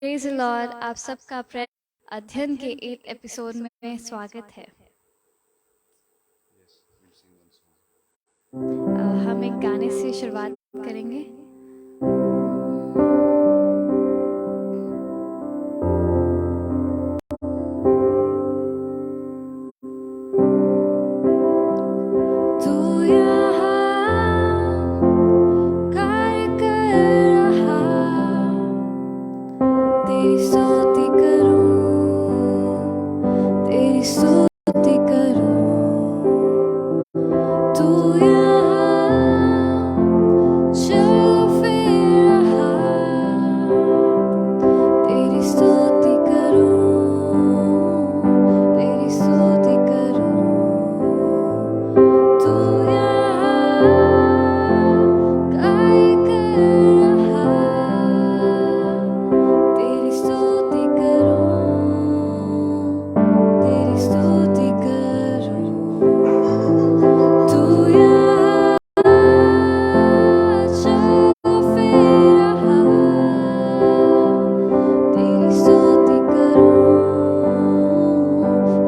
Praise the Lord. आप सबका अध्ययन के 8 एपिसोड में स्वागत है। हम एक गाने से शुरुआत करेंगे। तू यहाँ कार्य कर रहा, तेरी स्तुति करूं, तेरी स्तुति करूं। तू यहाँ चल फिर रहा, तेरी स्तुति करूं, तेरी स्तुति करूं। तू यहाँ कार्य कर रहा, तेरी स्तुति करूं, तेरी स्तुति करूं। तू यहाँ चल फिर रहा, तेरी स्तुति करूं,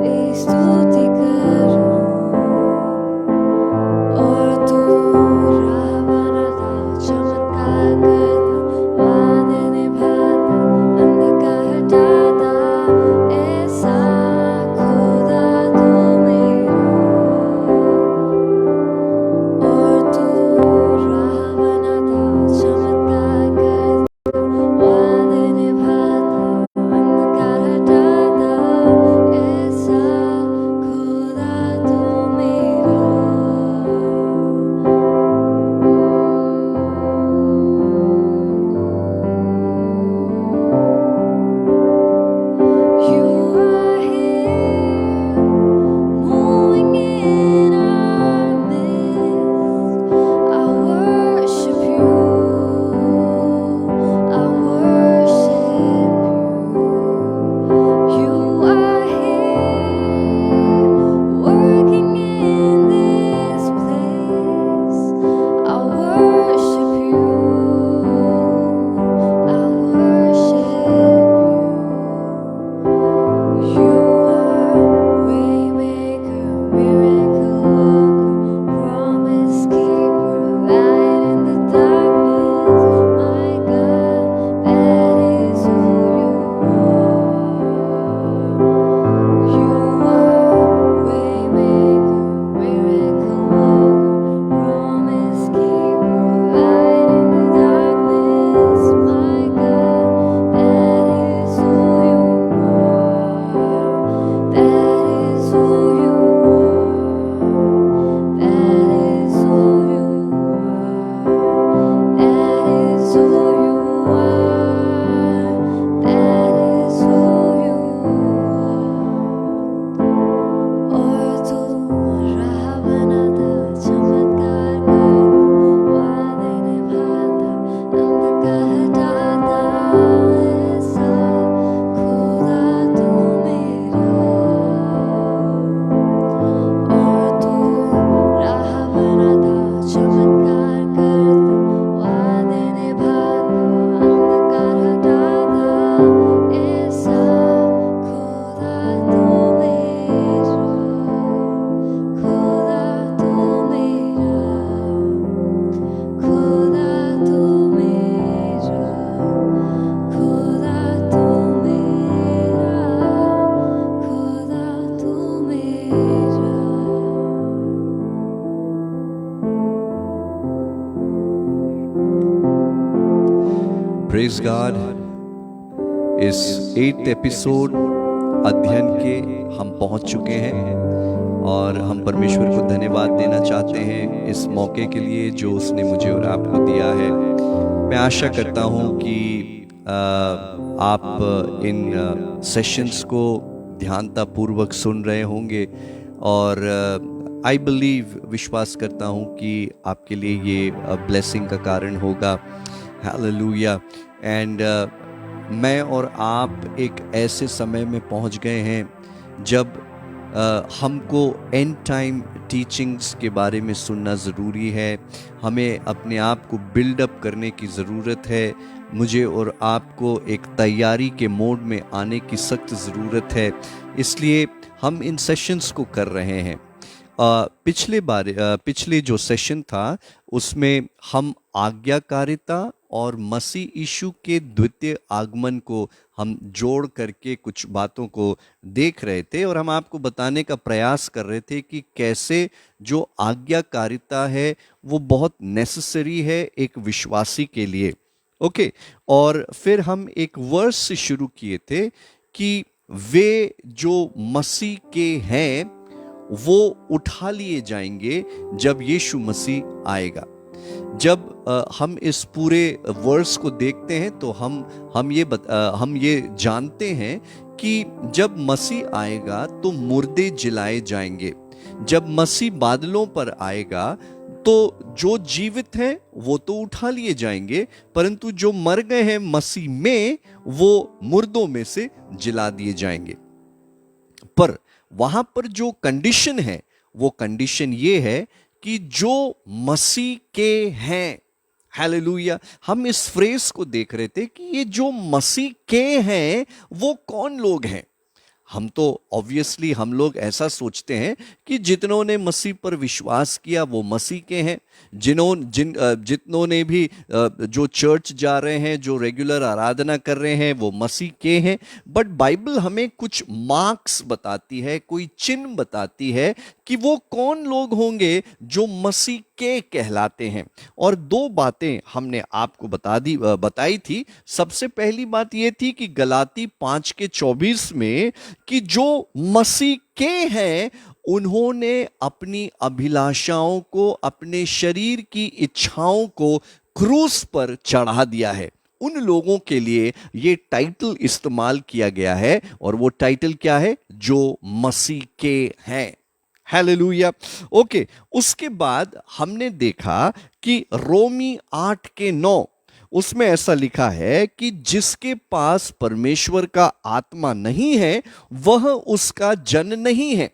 तेरी स्तुति करूं। और तू राह बनाता, चमत्कार करता, वादे निभाता, अंधकार हटाता, ऐसा खुदा तू मेरा। और तू राह बनाता, चमत्कार करता, वादे निभाता, अंधकार हटाता, ऐसा खुदा तू मेरा। You are here, moving in our midst. I worship you, I worship you. You are here, working in this place. I worship you, I worship you. You are waymaker, miracle worker, promise keeper, light in the darkness. My God, that is who you are. You are waymaker, miracle worker, promise keeper, light in the darkness. My God, that is who you are. That is who you are. That is who you are. That is who you are. That is who you are. और तू राह बनाता, चमत्कार करता, वादे निभाता, अंधकार हटाता, ऐसा खुदा तू मेरा। और तू राह बनाता, चमत्कार करता, वादे निभाता, अंधकार हटाता, ऐसा खुदा तू मेरा, खुदा तू मेरा, खुदा तू मेरा, खुदा तू मेरा, खुदा तू मेरा। Praise God. इस 8th एपिसोड अध्ययन के हम पहुंच चुके हैं और हम परमेश्वर को धन्यवाद देना चाहते हैं इस मौके के लिए जो उसने मुझे और आपको दिया है। मैं आशा करता हूं कि आप इन सेशंस को ध्यानतापूर्वक सुन रहे होंगे और आई बिलीव, विश्वास करता हूं कि आपके लिए ये ब्लेसिंग का कारण होगा। हालेलुया। एंड मैं और आप एक ऐसे समय में पहुंच गए हैं जब हमको एंड टाइम टीचिंग्स के बारे में सुनना ज़रूरी है। हमें अपने आप को बिल्डअप करने की ज़रूरत है। मुझे और आपको एक तैयारी के मोड में आने की सख्त ज़रूरत है, इसलिए हम इन सेशंस को कर रहे हैं। पिछले जो सेशन था उसमें हम आज्ञाकारिता और मसीह यीशु के द्वितीय आगमन को हम जोड़ करके कुछ बातों को देख रहे थे, और हम आपको बताने का प्रयास कर रहे थे कि कैसे जो आज्ञाकारिता है वो बहुत नेसेसरी है एक विश्वासी के लिए। ओके, और फिर हम एक वर्स से शुरू किए थे कि वे जो मसीह के हैं वो उठा लिए जाएंगे जब यीशु मसीह आएगा। जब हम इस पूरे वर्स को देखते हैं तो हम ये जानते हैं कि जब मसीह आएगा तो मुर्दे जिलाए जाएंगे। जब मसीह बादलों पर आएगा तो जो जीवित हैं वो तो उठा लिए जाएंगे, परंतु जो मर गए हैं मसीह में वो मुर्दों में से जिला दिए जाएंगे। पर वहां पर जो कंडीशन है वो कंडीशन ये है कि जो मसीह के हैं, हालेलुया, हम इस फ्रेज को देख रहे थे कि ये जो मसीह के हैं वो कौन लोग हैं। हम तो ऑब्वियसली हम लोग ऐसा सोचते हैं कि जितनों ने मसीह पर विश्वास किया वो मसीह के हैं, जितनों ने भी जो चर्च जा रहे हैं, जो रेगुलर आराधना कर रहे हैं वो मसीह के हैं। बट बाइबल हमें कुछ मार्क्स बताती है, कोई चिन्ह बताती है कि वो कौन लोग होंगे जो मसीह के कहलाते हैं। और दो बातें हमने आपको बताई थी। सबसे पहली बात ये थी कि गलाती 5:24 में कि जो मसीह के हैं उन्होंने अपनी अभिलाषाओं को, अपने शरीर की इच्छाओं को क्रूस पर चढ़ा दिया है। उन लोगों के लिए ये टाइटल इस्तेमाल किया गया है, और वो टाइटल क्या है? जो मसीह के हैं। हालेलुया। ओके, उसके बाद हमने देखा कि रोमी 8:9 उसमें ऐसा लिखा है कि जिसके पास परमेश्वर का आत्मा नहीं है वह उसका जन नहीं है।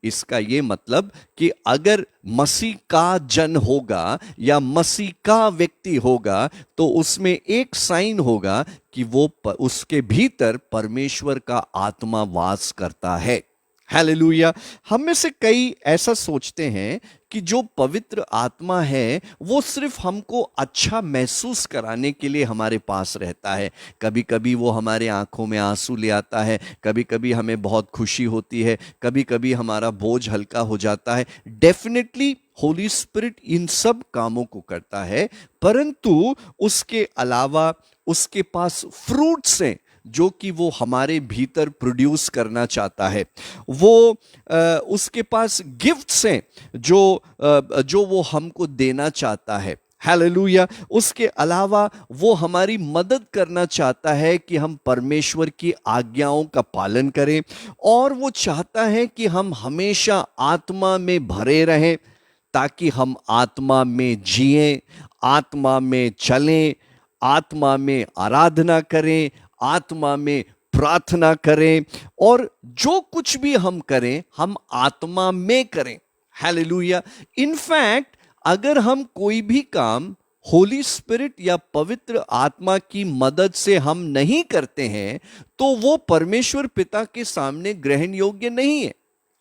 इसका यह मतलब कि अगर मसीह का जन होगा या मसीह का व्यक्ति होगा तो उसमें एक साइन होगा कि वो उसके भीतर परमेश्वर का आत्मा वास करता है। हालेलुया। हम में से कई ऐसा सोचते हैं कि जो पवित्र आत्मा है वो सिर्फ हमको अच्छा महसूस कराने के लिए हमारे पास रहता है। कभी कभी वो हमारे आंखों में आंसू ले आता है, कभी कभी हमें बहुत खुशी होती है, कभी कभी हमारा बोझ हल्का हो जाता है। डेफिनेटली होली स्पिरिट इन सब कामों को करता है, परंतु उसके अलावा उसके पास फ्रूट्स हैं जो कि वो हमारे भीतर प्रोड्यूस करना चाहता है। वो उसके पास गिफ्ट्स हैं जो वो हमको देना चाहता है। हालेलुया। उसके अलावा वो हमारी मदद करना चाहता है कि हम परमेश्वर की आज्ञाओं का पालन करें, और वो चाहता है कि हम हमेशा आत्मा में भरे रहें ताकि हम आत्मा में जिएं, आत्मा में चलें, आत्मा में आराधना करें, आत्मा में प्रार्थना करें, और जो कुछ भी हम करें हम आत्मा में करें। हालेलुया। इनफैक्ट अगर हम कोई भी काम होली स्पिरिट या पवित्र आत्मा की मदद से हम नहीं करते हैं तो वो परमेश्वर पिता के सामने ग्रहण योग्य नहीं है।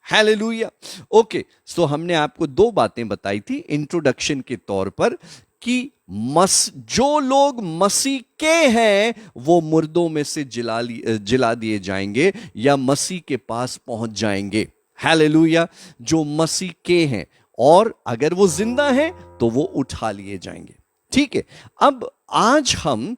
हालेलुया। ओके, सो हमने आपको दो बातें बताई थी इंट्रोडक्शन के तौर पर कि जो लोग मसीह के हैं वो मुर्दों में से जिला दिए जाएंगे या मसीह के पास पहुंच जाएंगे। हालेलुया। जो मसीह के हैं, और अगर वो जिंदा हैं तो वो उठा लिए जाएंगे। ठीक है, अब आज हम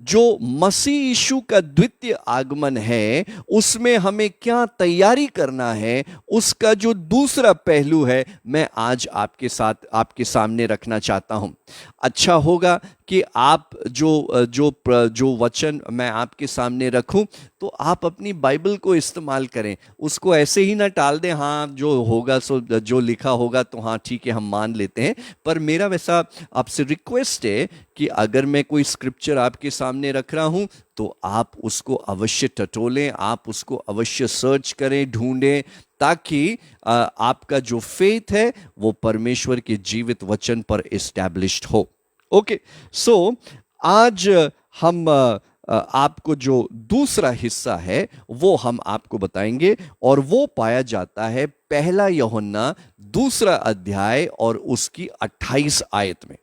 जो मसीह यीशु का द्वितीय आगमन है उसमें हमें क्या तैयारी करना है, उसका जो दूसरा पहलू है मैं आज आपके सामने रखना चाहता हूं। अच्छा होगा कि आप जो वचन मैं आपके सामने रखूं तो आप अपनी बाइबल को इस्तेमाल करें, उसको ऐसे ही ना टाल दें, हाँ जो होगा सो जो लिखा होगा तो हाँ ठीक है हम मान लेते हैं। पर मेरा वैसा आपसे रिक्वेस्ट है कि अगर मैं कोई स्क्रिप्चर आपके सामने रख रहा हूं तो आप उसको अवश्य टटोलें, आप उसको अवश्य सर्च करें, ढूंढें, ताकि आपका जो फेथ है वो परमेश्वर के जीवित वचन पर एस्टैब्लिश्ड हो। ओके, सो आज हम आपको जो दूसरा हिस्सा है वो हम आपको बताएंगे, और वो पाया जाता है पहला यूहन्ना दूसरा अध्याय और उसकी 28 आयत में।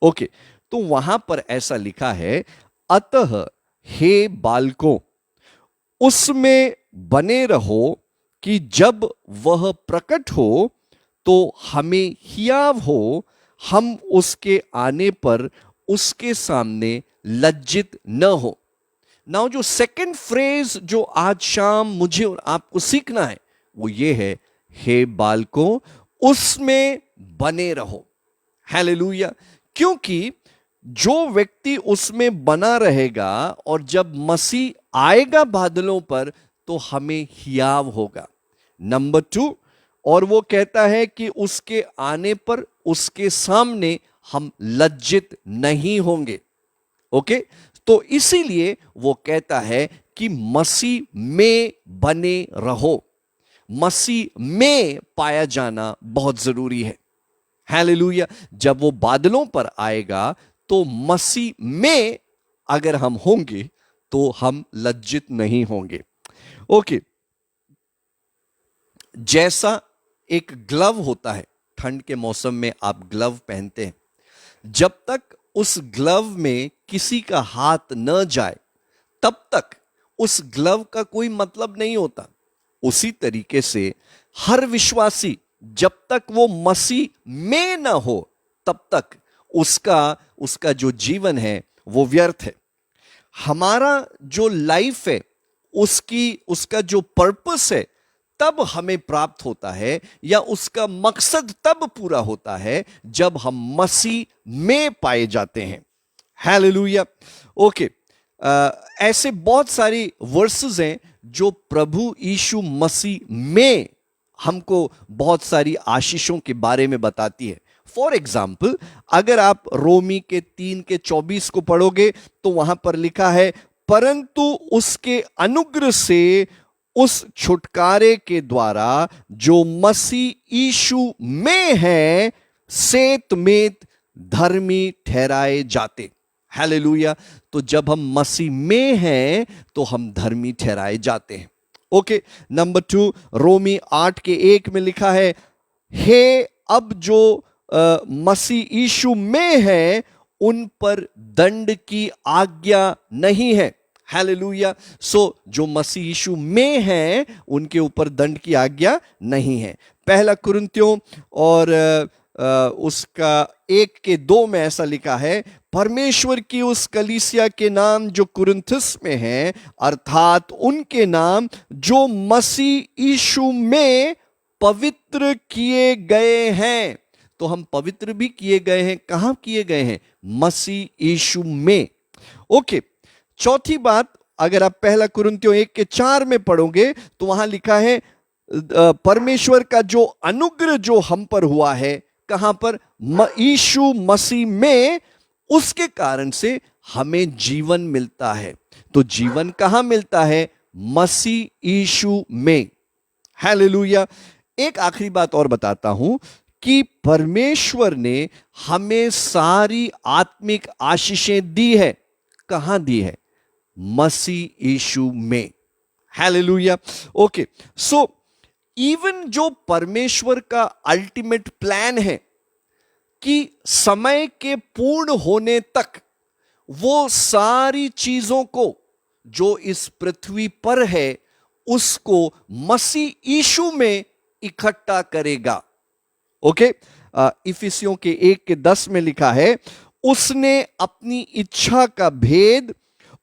ओके, तो वहां पर ऐसा लिखा है, अतः हे बालकों उसमें बने रहो कि जब वह प्रकट हो तो हमें हियाव हो, हम उसके आने पर उसके सामने लज्जित न हो। नाउ जो सेकंड फ्रेज जो आज शाम मुझे और आपको सीखना है वो ये है, हे बालकों उसमें बने रहो। हालेलुया। क्योंकि जो व्यक्ति उसमें बना रहेगा और जब मसीह आएगा बादलों पर तो हमें हियाव होगा। नंबर 2, और वो कहता है कि उसके आने पर उसके सामने हम लज्जित नहीं होंगे। ओके, तो इसीलिए वो कहता है कि मसीह में बने रहो। मसीह में पाया जाना बहुत जरूरी है। हालेलुया। जब वो बादलों पर आएगा तो मसीह में अगर हम होंगे तो हम लज्जित नहीं होंगे। ओके, जैसा एक ग्लव होता है, ठंड के मौसम में आप ग्लव पहनते हैं, जब तक उस ग्लव में किसी का हाथ न जाए तब तक उस ग्लव का कोई मतलब नहीं होता। उसी तरीके से हर विश्वासी जब तक वो मसीह में ना हो तब तक उसका जो जीवन है वो व्यर्थ है। हमारा जो लाइफ है उसका जो पर्पस है तब हमें प्राप्त होता है, या उसका मकसद तब पूरा होता है जब हम मसीह में पाए जाते हैं। हालेलुया। ओके, ऐसे बहुत सारी वर्सेस हैं जो प्रभु यीशु मसीह में हमको बहुत सारी आशीषों के बारे में बताती है। फॉर एग्जाम्पल, अगर आप रोमी के 3:24 को पढ़ोगे तो वहां पर लिखा है, परंतु उसके अनुग्रह से उस छुटकारे के द्वारा जो मसीह यीशु में है सेतमेत धर्मी ठहराए जाते। हालेलुया। तो जब हम मसीह में हैं तो हम धर्मी ठहराए जाते हैं। ओके, नंबर 2, रोमी 8:1 में लिखा है, हे अब जो मसीह यीशु में है उन पर दंड की आज्ञा नहीं है। हालेलुया। सो जो मसीह यीशु में है उनके ऊपर दंड की आज्ञा नहीं है। पहला कुरिन्थियों और उसका 1:2 में ऐसा लिखा है, परमेश्वर की उस कलीसिया के नाम जो कुरिन्थुस में है, अर्थात उनके नाम जो मसीह यीशु में पवित्र किए गए हैं। तो हम पवित्र भी किए गए हैं। कहां किए गए हैं? मसीह यीशु में। ओके, चौथी बात, अगर आप पहला कुरिन्थियों 1:4 में पढ़ोगे तो वहां लिखा है, परमेश्वर का जो अनुग्रह जो हम पर हुआ है, कहां पर? यीशु मसीह में, उसके कारण से हमें जीवन मिलता है। तो जीवन कहां मिलता है? मसीह यीशु में। हालेलुया। एक आखिरी बात और बताता हूं कि परमेश्वर ने हमें सारी आत्मिक आशीषें दी है। कहां दी है? मसीह यीशु में। हालेलुया। ओके, सो इवन जो परमेश्वर का अल्टीमेट प्लान है कि समय के पूर्ण होने तक वो सारी चीजों को जो इस पृथ्वी पर है उसको मसीह यीशु में इकट्ठा करेगा। ओके, इफिसियों के 1:10 में लिखा है, उसने अपनी इच्छा का भेद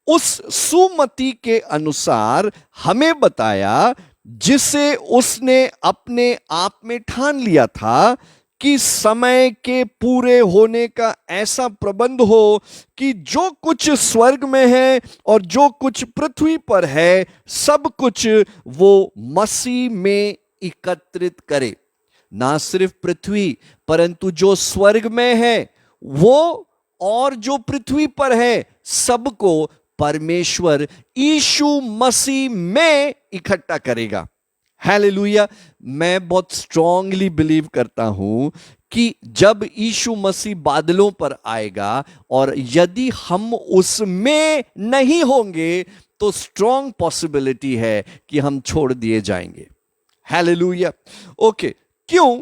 उस सुमति के अनुसार हमें बताया जिसे उसने अपने आप में ठान लिया था कि समय के पूरे होने का ऐसा प्रबंध हो कि जो कुछ स्वर्ग में है और जो कुछ पृथ्वी पर है सब कुछ वो मसीह में एकत्रित करे। ना सिर्फ पृथ्वी परंतु जो स्वर्ग में है वो और जो पृथ्वी पर है सबको परमेश्वर यीशु मसीह में इकट्ठा करेगा। हालेलुया। मैं बहुत स्ट्रांगली बिलीव करता हूं कि जब यीशु मसीह बादलों पर आएगा और यदि हम उसमें नहीं होंगे तो स्ट्रॉन्ग पॉसिबिलिटी है कि हम छोड़ दिए जाएंगे। हालेलुया। ओके, क्यों?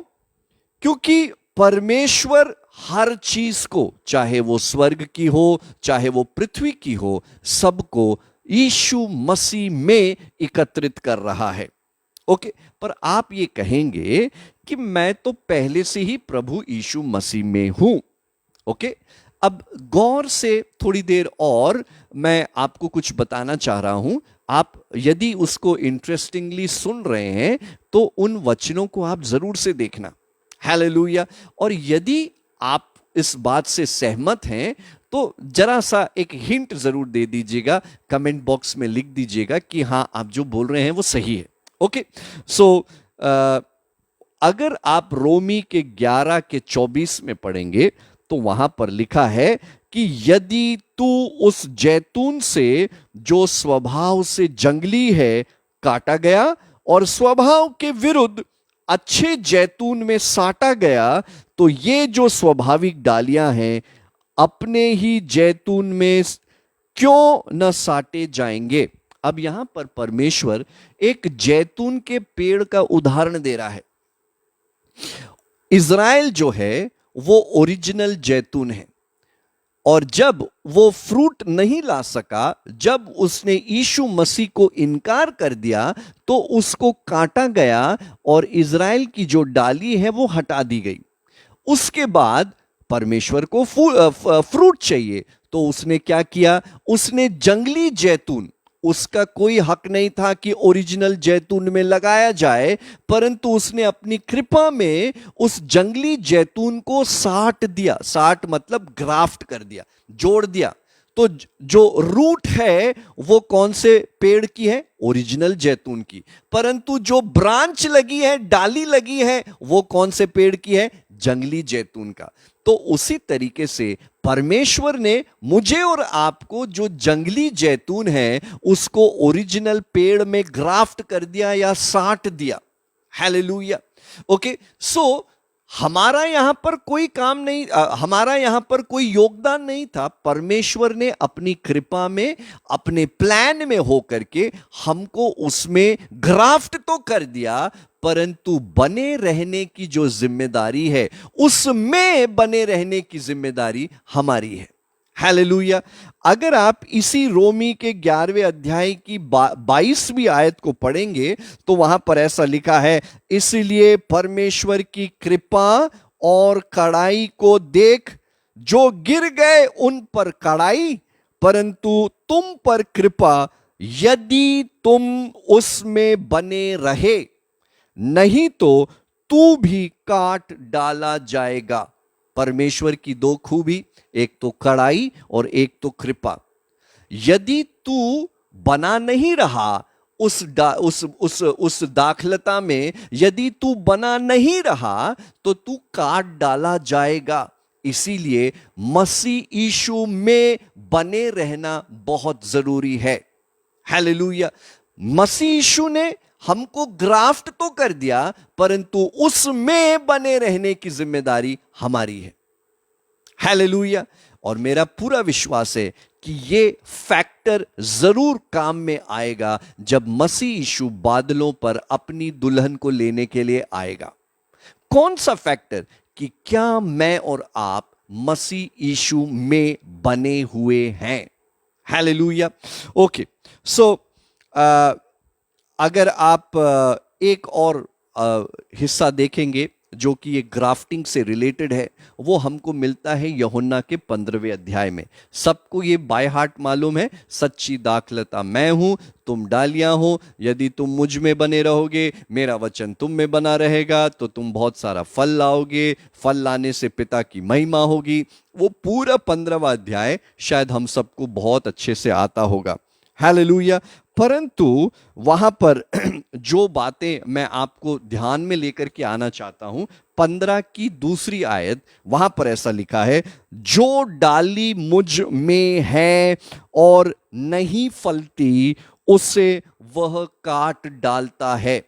क्योंकि परमेश्वर हर चीज को, चाहे वो स्वर्ग की हो चाहे वो पृथ्वी की हो, सबको यीशु मसीह में एकत्रित कर रहा है। ओके, पर आप ये कहेंगे कि मैं तो पहले से ही प्रभु यीशु मसीह में हूं। ओके, अब गौर से थोड़ी देर और मैं आपको कुछ बताना चाह रहा हूं। आप यदि उसको इंटरेस्टिंगली सुन रहे हैं तो उन वचनों को आप जरूर से देखना। हालेलुया। और यदि आप इस बात से सहमत हैं तो जरा सा एक हिंट जरूर दे दीजिएगा, कमेंट बॉक्स में लिख दीजिएगा कि हाँ, आप जो बोल रहे हैं वो सही है। ओके, सो अगर आप रोमी के 11 के 24 में पढ़ेंगे तो वहां पर लिखा है कि यदि तू उस जैतून से जो स्वभाव से जंगली है काटा गया और स्वभाव के विरुद्ध अच्छे जैतून में साटा गया, तो ये जो स्वाभाविक डालियां हैं अपने ही जैतून में क्यों न साटे जाएंगे। अब यहां पर परमेश्वर एक जैतून के पेड़ का उदाहरण दे रहा है। इज़राइल जो है वो ओरिजिनल जैतून है, और जब वो फ्रूट नहीं ला सका, जब उसने यीशु मसीह को इनकार कर दिया, तो उसको काटा गया और इज़राइल की जो डाली है वो हटा दी गई। उसके बाद परमेश्वर को फ्रूट चाहिए, तो उसने क्या किया? उसने जंगली जैतून, उसका कोई हक नहीं था कि ओरिजिनल जैतून में लगाया जाए, परंतु उसने अपनी कृपा में उस जंगली जैतून को साट दिया। साट मतलब ग्राफ्ट कर दिया, जोड़ दिया। तो जो रूट है वो कौन से पेड़ की है? ओरिजिनल जैतून की। परंतु जो ब्रांच लगी है, डाली लगी है, वो कौन से पेड़ की है? जंगली जैतून का। तो उसी तरीके से परमेश्वर ने मुझे और आपको जो जंगली जैतून है उसको ओरिजिनल पेड़ में ग्राफ्ट कर दिया या साट दिया। हालेलुया। ओके, सो हमारा यहां पर कोई काम नहीं, हमारा यहां पर कोई योगदान नहीं था। परमेश्वर ने अपनी कृपा में, अपने प्लान में होकर के हमको उसमें ग्राफ्ट तो कर दिया, परंतु बने रहने की जो जिम्मेदारी है, उसमें बने रहने की जिम्मेदारी हमारी है। हालेलुया। अगर आप इसी रोमी के 11वें अध्याय की 22वीं आयत को पढ़ेंगे तो वहां पर ऐसा लिखा है, इसलिए परमेश्वर की कृपा और कड़ाई को देख, जो गिर गए उन पर कड़ाई, परंतु तुम पर कृपा, यदि तुम उसमें बने रहे, नहीं तो तू भी काट डाला जाएगा। परमेश्वर की दो खूबी, एक तो कड़ाई और एक तो कृपा। यदि तू बना नहीं रहा उस दाखलता में, यदि तू बना नहीं रहा तो तू काट डाला जाएगा। इसीलिए मसीह यीशु में बने रहना बहुत जरूरी है। हालेलुया। मसीह यीशु ने हमको ग्राफ्ट तो कर दिया, परंतु उसमें बने रहने की जिम्मेदारी हमारी है। हालेलुया। और मेरा पूरा विश्वास है कि ये फैक्टर जरूर काम में आएगा जब मसीह यीशु बादलों पर अपनी दुल्हन को लेने के लिए आएगा। कौन सा फैक्टर? कि क्या मैं और आप मसीह यीशु में बने हुए हैं। हालेलुया। ओके, सो अगर आप एक और हिस्सा देखेंगे जो कि ये ग्राफ्टिंग से रिलेटेड है, वो हमको मिलता है यूहन्ना के 15वें अध्याय में। सबको ये बाय हार्ट मालूम है, सच्ची दाखलता मैं हूं, तुम डालियां हो, यदि तुम मुझ में बने रहोगे, मेरा वचन तुम में बना रहेगा, तो तुम बहुत सारा फल लाओगे, फल लाने से पिता की महिमा होगी। वो पूरा 15वां अध्याय शायद हम सबको बहुत अच्छे से आता होगा। हालेलुया। परंतु वहां पर जो बातें मैं आपको ध्यान में लेकर के आना चाहता हूं, 15 की दूसरी आयत, वहां पर ऐसा लिखा है, जो डाली मुझ में है और नहीं फलती उसे वह काट डालता है।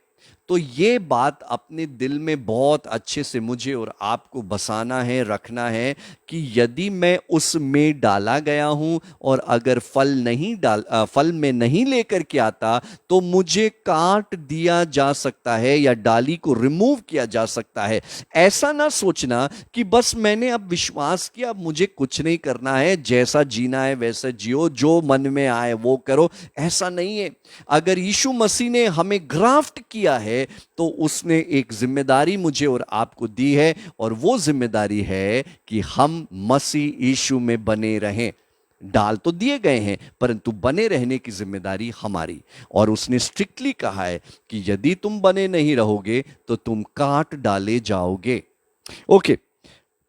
तो तो ये बात अपने दिल में बहुत अच्छे से मुझे और आपको बसाना है, रखना है कि यदि मैं उसमें डाला गया हूं और अगर फल में नहीं लेकर के आता तो मुझे काट दिया जा सकता है या डाली को रिमूव किया जा सकता है। ऐसा ना सोचना कि बस मैंने अब विश्वास किया, अब मुझे कुछ नहीं करना है, जैसा जीना है वैसा जियो, जो मन में आए वो करो। ऐसा नहीं है। अगर यीशु मसीह ने हमें ग्राफ्ट किया है तो उसने एक जिम्मेदारी मुझे और आपको दी है, और वो जिम्मेदारी है कि हम मसीह यीशु में बने रहें। डाल तो दिए गए हैं परंतु बने रहने की जिम्मेदारी हमारी, और उसने स्ट्रिक्टली कहा है कि यदि तुम बने नहीं रहोगे तो तुम काट डाले जाओगे। ओके,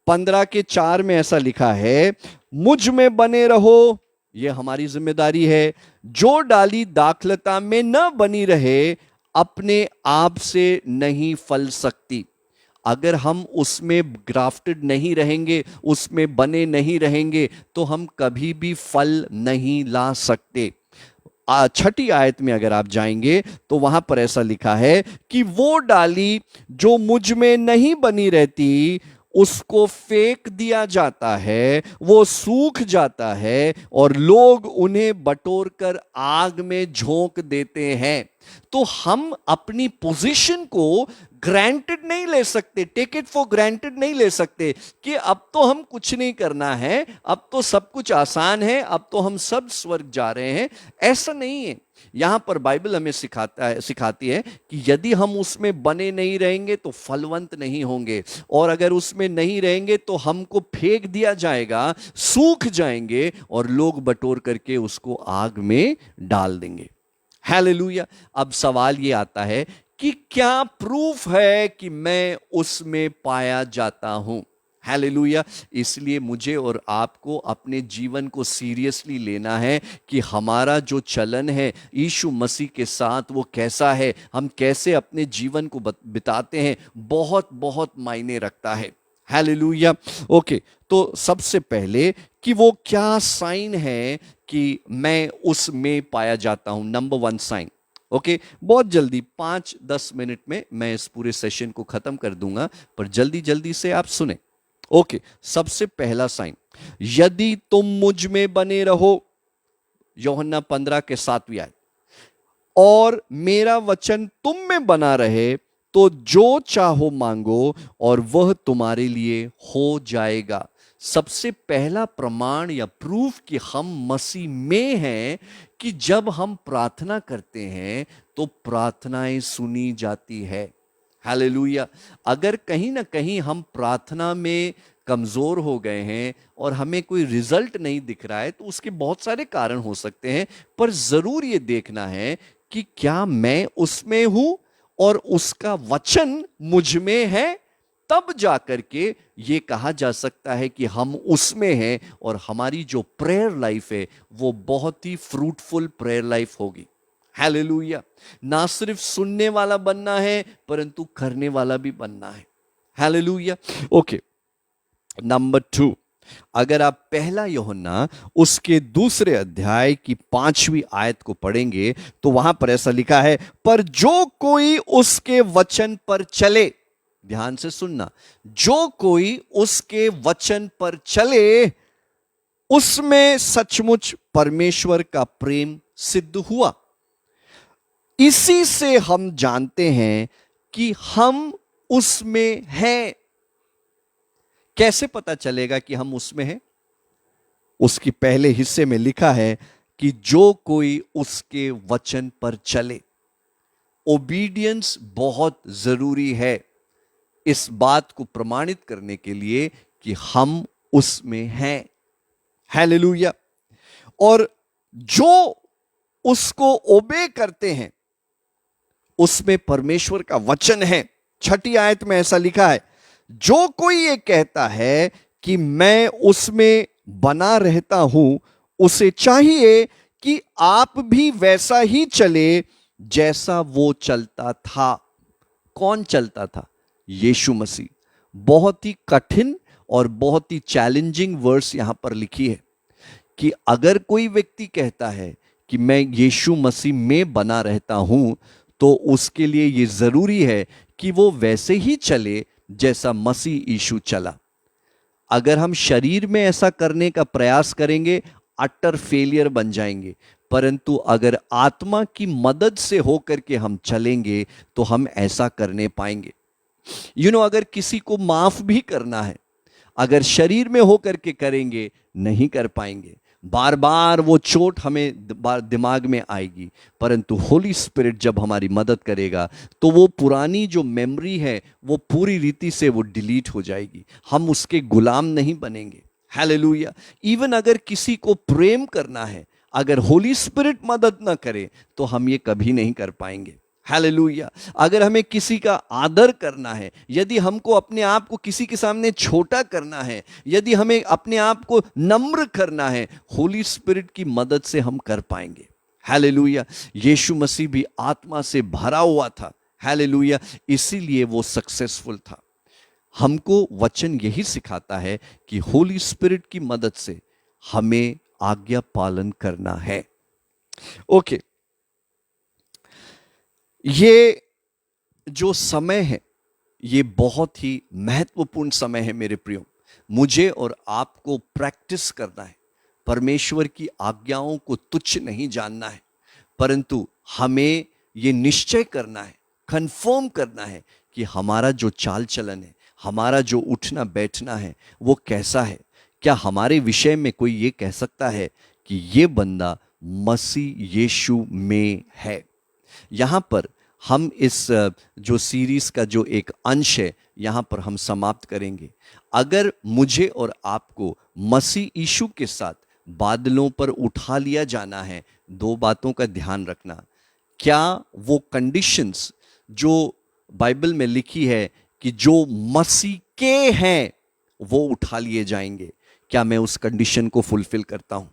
15:4 में ऐसा लिखा है, मुझ में बने रहो, यह हमारी जिम्मेदारी है। जो डाली दाखलता में न बनी रहे अपने आप से नहीं फल सकती। अगर हम उसमें ग्राफ्टेड नहीं रहेंगे, उसमें बने नहीं रहेंगे, तो हम कभी भी फल नहीं ला सकते। 6ठी आयत में अगर आप जाएंगे तो वहां पर ऐसा लिखा है कि वो डाली जो मुझ में नहीं बनी रहती उसको फेंक दिया जाता है, वो सूख जाता है और लोग उन्हें बटोर कर आग में झोंक देते हैं। तो हम अपनी पोजीशन को ग्रांटेड नहीं ले सकते, टेक इट फॉर ग्रांटेड नहीं ले सकते कि अब तो हम कुछ नहीं करना है, अब तो सब कुछ आसान है, अब तो हम सब स्वर्ग जा रहे हैं। ऐसा नहीं है। यहां पर बाइबल हमें सिखाती है कि यदि हम उसमें बने नहीं रहेंगे तो फलवंत नहीं होंगे, और अगर उसमें नहीं रहेंगे तो हमको फेंक दिया जाएगा, सूख जाएंगे और लोग बटोर करके उसको आग में डाल देंगे। हालेलुया। अब सवाल ये आता है कि क्या प्रूफ है कि मैं उसमें पाया जाता हूं? हालेलुया। इसलिए मुझे और आपको अपने जीवन को सीरियसली लेना है कि हमारा जो चलन है यीशु मसीह के साथ वो कैसा है, हम कैसे अपने जीवन को बिताते हैं, बहुत बहुत मायने रखता है। हालेलुया। ओके, तो सबसे पहले कि वो क्या साइन है कि मैं उसमें पाया जाता हूं। Number 1 sign. ओके, बहुत जल्दी 5-10 मिनट में मैं इस पूरे सेशन को खत्म कर दूंगा, पर जल्दी जल्दी से आप सुने। ओके, सबसे पहला साइन, यदि तुम मुझ में बने रहो, यूहन्ना 15:7 आयत, और मेरा वचन तुम में बना रहे तो जो चाहो मांगो और वह तुम्हारे लिए हो जाएगा। सबसे पहला प्रमाण या प्रूफ कि हम मसीह में हैं कि जब हम प्रार्थना करते हैं तो प्रार्थनाएं सुनी जाती है। हालेलुया। अगर कहीं ना कहीं हम प्रार्थना में कमजोर हो गए हैं और हमें कोई रिजल्ट नहीं दिख रहा है तो उसके बहुत सारे कारण हो सकते हैं, पर जरूर ये देखना है कि क्या मैं उसमें हूं और उसका वचन मुझ में है, तब जाकर के ये कहा जा सकता है कि हम उसमें हैं और हमारी जो प्रेयर लाइफ है वो बहुत ही फ्रूटफुल प्रेयर लाइफ होगी। हालेलुया। ना सिर्फ सुनने वाला बनना है परंतु करने वाला भी बनना है। हालेलुया। ओके, नंबर 2, अगर आप पहला यूहन्ना उसके 2 अध्याय की 5वीं आयत को पढ़ेंगे तो वहां पर ऐसा लिखा है, पर जो कोई उसके वचन पर चले, ध्यान से सुनना, जो कोई उसके वचन पर चले उसमें सचमुच परमेश्वर का प्रेम सिद्ध हुआ। इसी से हम जानते हैं कि हम उसमें हैं। कैसे पता चलेगा कि हम उसमें हैं? उसकी पहले हिस्से में लिखा है कि जो कोई उसके वचन पर चले। ओबीडियंस बहुत जरूरी है इस बात को प्रमाणित करने के लिए कि हम उसमें हैं। हालेलुया। और जो उसको ओबे करते हैं उसमें परमेश्वर का वचन है। 6ठी आयत में ऐसा लिखा है, जो कोई ये कहता है कि मैं उसमें बना रहता हूं उसे चाहिए कि आप भी वैसा ही चले जैसा वो चलता था। कौन चलता था? यीशु मसीह। बहुत ही कठिन और बहुत ही चैलेंजिंग वर्स यहां पर लिखी है कि अगर कोई व्यक्ति कहता है कि मैं यीशु मसीह में बना रहता हूं तो उसके लिए ये जरूरी है कि वो वैसे ही चले जैसा मसीह यीशु चला। अगर हम शरीर में ऐसा करने का प्रयास करेंगे, अटर फेलियर बन जाएंगे। परंतु अगर आत्मा की मदद से होकर के हम चलेंगे तो हम ऐसा करने पाएंगे। अगर किसी को माफ भी करना है, अगर शरीर में होकर के करेंगे नहीं कर पाएंगे, बार बार वो चोट हमें दिमाग में आएगी। परंतु होली स्पिरिट जब हमारी मदद करेगा तो वो पुरानी जो मेमोरी है वो पूरी रीति से वो डिलीट हो जाएगी, हम उसके गुलाम नहीं बनेंगे। हालेलुया। इवन अगर किसी को प्रेम करना है, अगर होली स्पिरिट मदद ना करे तो हम ये कभी नहीं कर पाएंगे। हालेलुया। अगर हमें किसी का आदर करना है, यदि हमको अपने आप को किसी के सामने छोटा करना है, यदि हमें अपने आप को नम्र करना है, होली स्पिरिट की मदद से हम कर पाएंगे। हालेलुया। यीशु मसीह भी आत्मा से भरा हुआ था। हालेलुया। इसीलिए वो सक्सेसफुल था। हमको वचन यही सिखाता है कि होली स्पिरिट की मदद से हमें आज्ञा पालन करना है। ओके, ये जो समय है ये बहुत ही महत्वपूर्ण समय है मेरे प्रियो। मुझे और आपको प्रैक्टिस करना है, परमेश्वर की आज्ञाओं को तुच्छ नहीं जानना है, परंतु हमें ये निश्चय करना है, कंफर्म करना है कि हमारा जो चाल चलन है, हमारा जो उठना बैठना है वो कैसा है। क्या हमारे विषय में कोई ये कह सकता है कि ये बंदा मसीह यीशु में है। यहाँ पर हम इस जो सीरीज का जो एक अंश है यहाँ पर हम समाप्त करेंगे। अगर मुझे और आपको मसीह यीशु के साथ बादलों पर उठा लिया जाना है, दो बातों का ध्यान रखना। क्या वो कंडीशंस जो बाइबल में लिखी है कि जो मसीह के हैं वो उठा लिए जाएंगे, क्या मैं उस कंडीशन को फुलफिल करता हूं?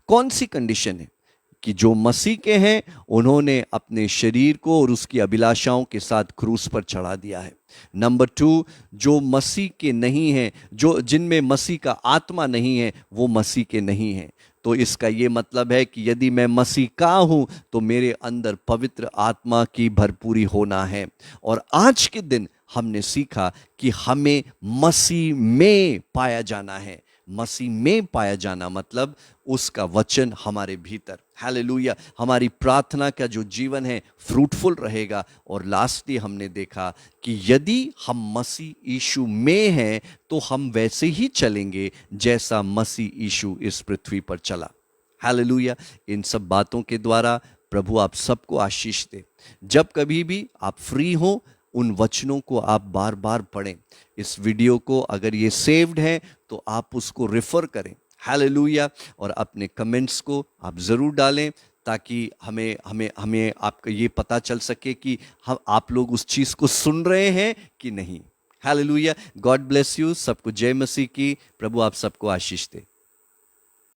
कौन सी कंडीशन है? कि जो मसीह के हैं उन्होंने अपने शरीर को और उसकी अभिलाषाओं के साथ क्रूस पर चढ़ा दिया है। नंबर 2, जो मसीह के नहीं हैं, जो जिनमें मसीह का आत्मा नहीं है, वो मसीह के नहीं हैं। तो इसका ये मतलब है कि यदि मैं मसीह का हूं तो मेरे अंदर पवित्र आत्मा की भरपूरी होना है। और आज के दिन हमने सीखा कि हमें मसीह में पाया जाना है। मसीह में पाया जाना मतलब उसका वचन हमारे भीतर। हालेलुया। हमारी प्रार्थना का जो जीवन है फ्रूटफुल रहेगा। और लास्टली हमने देखा कि यदि हम मसीह यीशु में हैं तो हम वैसे ही चलेंगे जैसा मसीह यीशु इस पृथ्वी पर चला। हालेलुया। इन सब बातों के द्वारा प्रभु आप सबको आशीष दे। जब कभी भी आप फ्री हो उन वचनों को आप बार बार पढ़ें। इस वीडियो को अगर ये सेव्ड है तो आप उसको रेफर करें। हालेलुया। और अपने कमेंट्स को आप ज़रूर डालें ताकि हमें आपका ये पता चल सके कि हम आप लोग उस चीज़ को सुन रहे हैं कि नहीं। हालेलुया। God bless you. सबको जय मसीह की। प्रभु आप सबको आशीष दे।